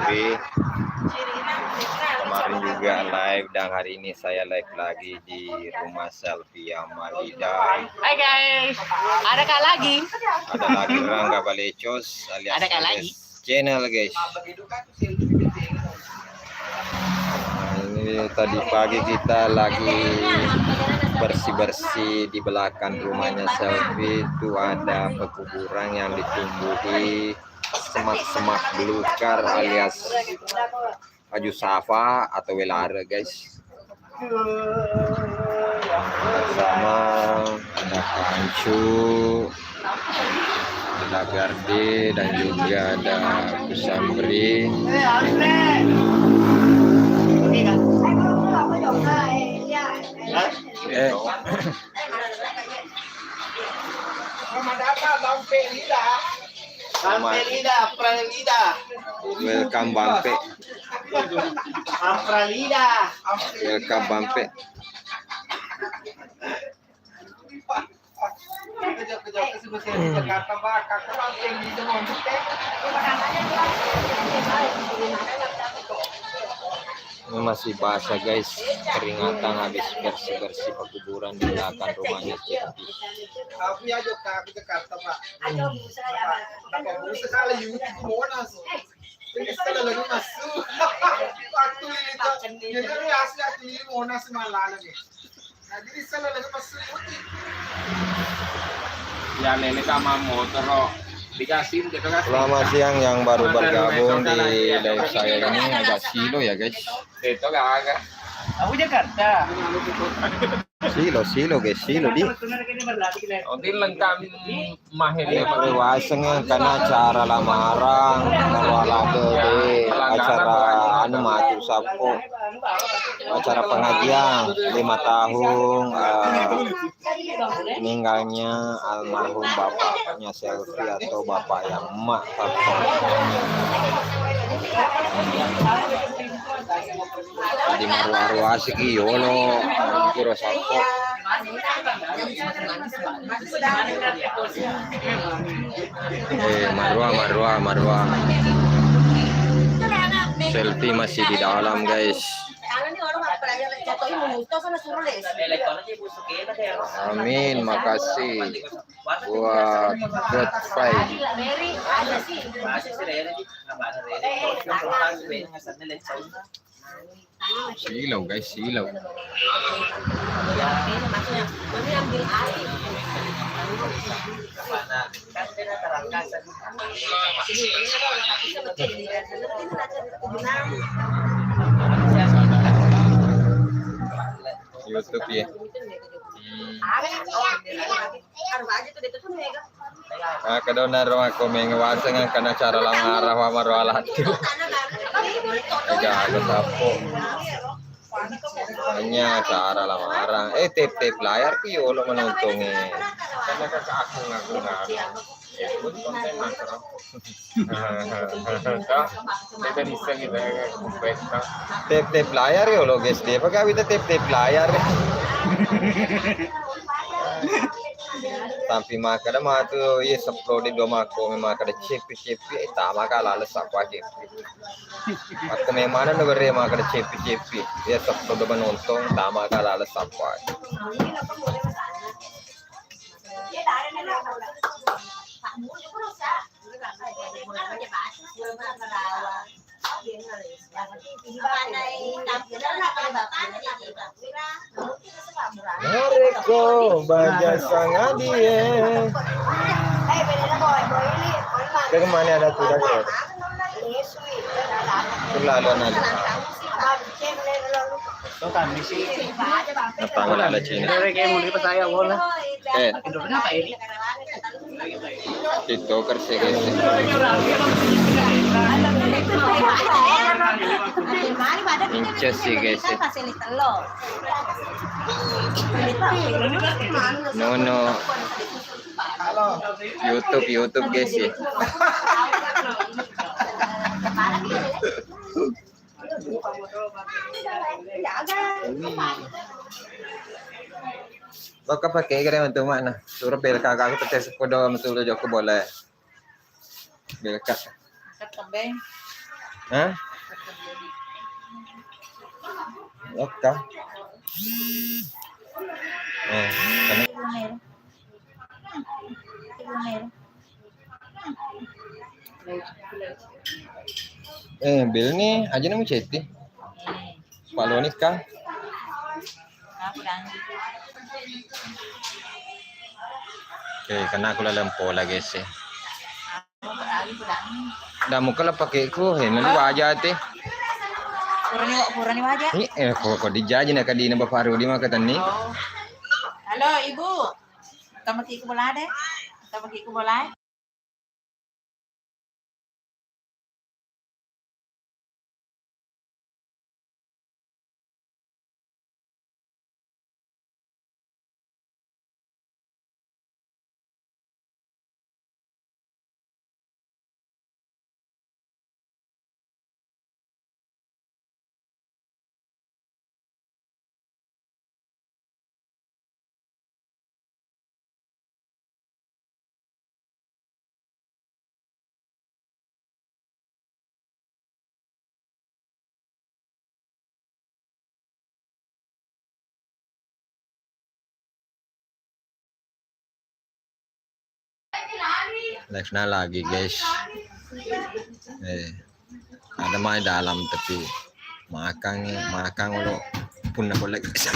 Selfie. Kemarin juga live dan hari ini saya live lagi di rumah Selfie Amalida. Hai guys, ada kak lagi. Ada lagi Rangga Balecos alias Ada kak lagi channel guys. Nah, ini tadi pagi kita lagi bersih-bersih di belakang rumahnya Selfie. Itu ada pekuburan yang ditumbuhi semak-semak belukar alias Aju Safa atau Welara guys. Bersama ada Kancu, ada Garde dan juga ada Kusambri. Welcome Bampe. Welcome Bampe. Ini masih basah guys, keringatan habis bersih-bersih pekuburan di belakang rumahnya Ceti. Ya nenek sama motor dikasih gitu kan. Selamat siang yang baru bergabung di live saya ini, agak silo ya guys. Itu agak. Aku Jakarta. Silo guys, silo di. Ontin lengkap mahir Wasengnya karena acara lamaran, ngarwalade di acara anu matu sapo. Acara pengajian 5 tahun meninggalnya almarhum bapaknya Selfie atau bapak yang emak sapo. Di maru-maru asik yolo kira sapo. Marwa. Selfie masih di dalam guys. Amin, makasih buat God Fight. Silau guys, silau. YouTube ya. Nah, kedona rumah komeng wasengan karena cara lamar wa marwalat. Ega ada sapo. Hanya cara lamaran. Tip layar ki yo lo menontonnya. karena kakak aku ngaku. Itu konten makro. Kita bisa kita kumpet. Tip layar yo lo guys. Dia pakai kita tip layar. Tapi makada mah tuh ya upload di doma ko memang kada cepi tama kala alas aku aja. Atau memang ada negara yang kada cepi ya upload doma nonton tama kala alas aku aja. Mereka baja sangat dia. Ke mana ada tidak ya? Terlalu nanti. Kami sih. Natanggal ala Cina. Kayak mau di saya bola. Tidurnya apa ini? TikToker sih guys. Inces sih guys. No. YouTube guys ya. Baka pakai kira mantu mana? Suruh bel kakak aku percaya sepodo mantu lo joko boleh. Bel kak. Kembang. Hah? Oke. Karena Bill nih aja nih mau ceti. Pak Lonis Kang. Oke, karena aku lalang pola guys ya. Dah muka lah pakai ku, nanti wajah teh. Purani wajah. Ini kok dijaji nak di nama Bapak Rudi mah kata nih. Oh. Halo Ibu. Kita pakai ku bola deh. Kita pakai ku bola. Live na lagi guys. Ada main dalam tapi makan ulo pun nak boleh guys.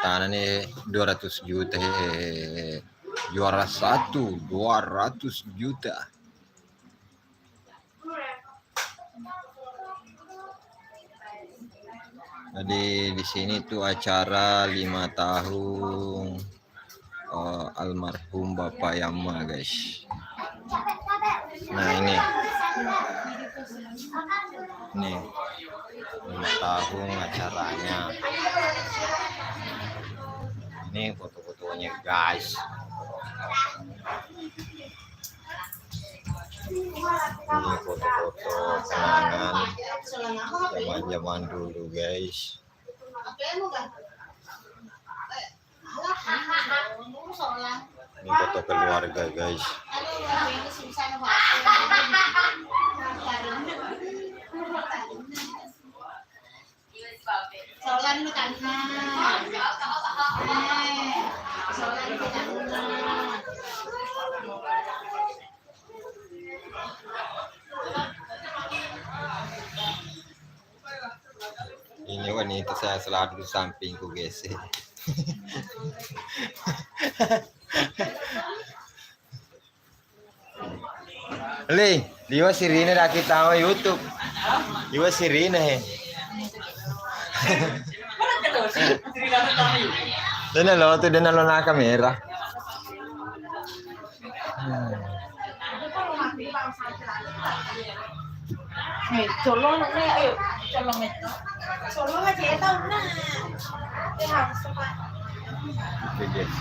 Tanah ni 200 juta juara 1 200 juta. Jadi di sini tuh acara 5 tahun almarhum Bapak Yama guys. Nah ini 5 tahun acaranya. Ini foto-fotonya guys. Ini foto-foto kenangan zaman-zaman dulu guys. Ini foto keluarga guys. Ini wanita saya selalu di sampingku guys. Le, liwa sirine dah kita sama YouTube. Liwa sirine he. Dan lo na kamera. Colong nih, ayo. Colong itu. Colong aja ya tahu nah. Dia harus cepat. Oke guys.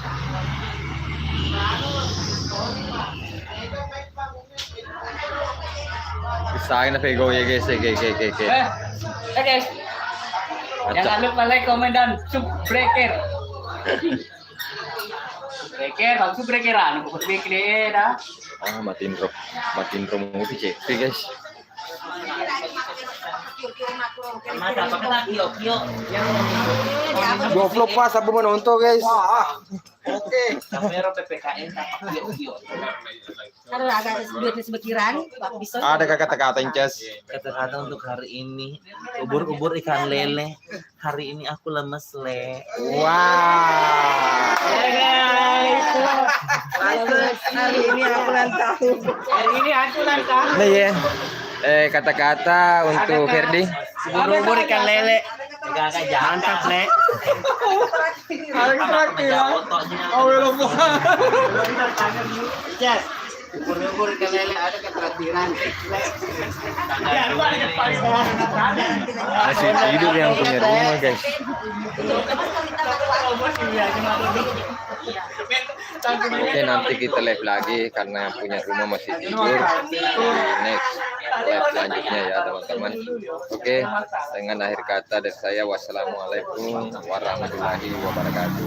Bisain na pego ya guys, Guys. Jangan lupa like, komen dan subbreaker. Breaker, subbreakeran. Kung breaker dah. Matin drop mau cek guys. Masa apa kena kio. Goblok pas aku menonton guys. Oke. Kamera PPKN tak kio. Kalau agak duit sebekiran, bisa. Ada kata-kata Incas. Kata-kata untuk hari ini, ubur-ubur ikan lele. Hari ini aku lemes le. Wow. Hari ini aku ulang tahun. Nih ya. Kata-kata untuk Ferdi. Ubur-ubur ikan lele. Agak jangan tak le. Yes. Ubur-ubur ikan lele ada keterakhiran. Masih tidur yang punya rumah guys. Oke nanti kita live lagi karena yang punya rumah masih tidur. Next. live selanjutnya ya teman-teman. Oke, dengan akhir kata dari saya, wassalamualaikum warahmatullahi wabarakatuh.